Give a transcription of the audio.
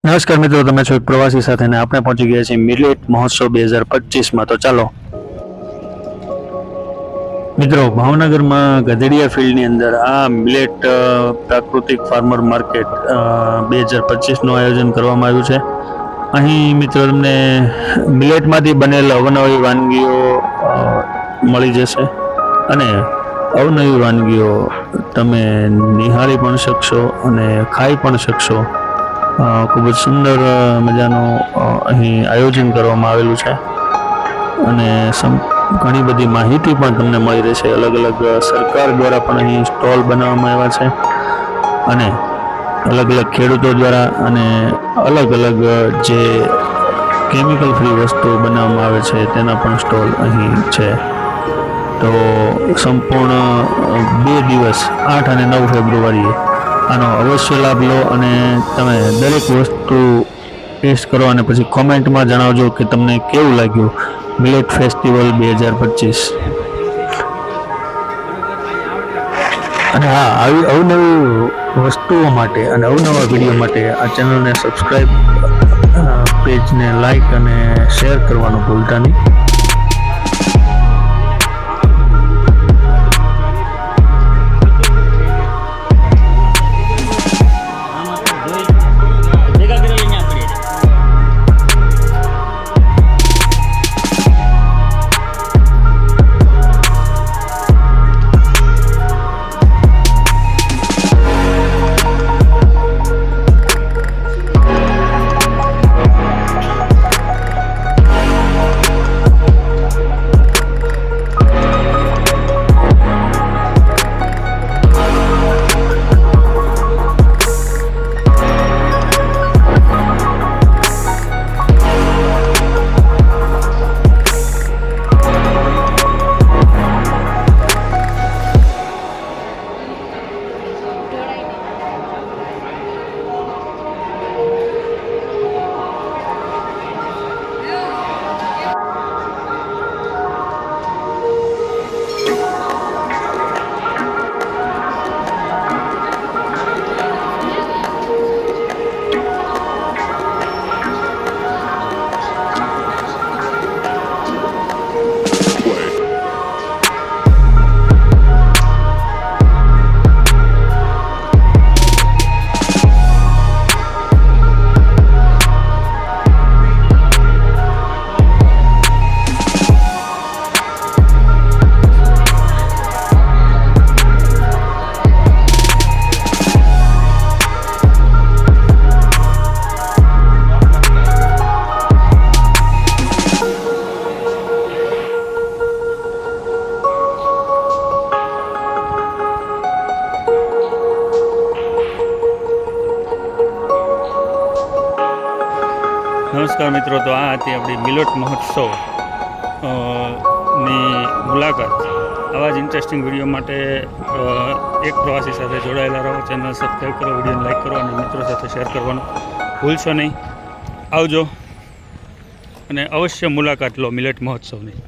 નમસ્કાર મિત્રો, તમે છો એક પ્રવાસી સાથે ને આપણે પહોંચી ગયા છીએ મિલેટ મહોત્સવ 2025માં। તો ચાલો મિત્રો, ભાવનગરમાં ગધેડિયા ફિલ્ડની અંદર આ મિલેટ પ્રાકૃતિક ફાર્મર માર્કેટ 2025નું આયોજન કરવામાં આવ્યું છે। અહીં મિત્રો તમને મિલેટમાંથી બનેલ અવનવી વાનગીઓ મળી જશે અને અવનવી વાનગીઓ તમે નિહાળી પણ શકશો અને ખાઈ પણ શકશો। ખૂબ જ સુંદર મજાનું અહીં આયોજન કરવામાં આવેલું છે અને ઘણી બધી માહિતી પણ તમને મળી રહેશે। અલગ અલગ સરકાર દ્વારા પણ અહીં સ્ટોલ બનાવવામાં આવ્યા છે અને અલગ અલગ ખેડૂતો દ્વારા અને અલગ અલગ જે કેમિકલ ફ્રી વસ્તુ બનાવવામાં આવે છે તેના પણ સ્ટોલ અહીં છે। તો સંપૂર્ણ 2 દિવસ 8 અને 9 ફેબ્રુઆરીએ આનો અવશ્ય લાભ લો અને તમે દરેક વસ્તુ ટેસ્ટ કરો અને પછી કોમેન્ટમાં જણાવજો કે તમને કેવું લાગ્યું મિલેટ ફેસ્ટિવલ 2025। અને હા, આવી અવનવી વસ્તુઓ માટે અને અવનવા વિડીયો માટે આ ચેનલને સબસ્ક્રાઈબ, પેજને લાઈક અને શેર કરવાનું ભૂલતા નહીં। નમસ્કાર મિત્રો, તો આ હતી આપણી મિલેટ મહોત્સવ ની મુલાકાત। આવા જ ઇન્ટરેસ્ટિંગ વિડીયો માટે એક પ્રવાસી સાથે જોડાયેલા રહો। ચેનલ સબસ્ક્રાઈબ કરો, વિડીયોને લાઈક કરો અને મિત્રો સાથે શેર કરવાનું ભૂલશો નહીં। આવજો અને અવશ્ય મુલાકાત લો મિલેટ મહોત્સવની।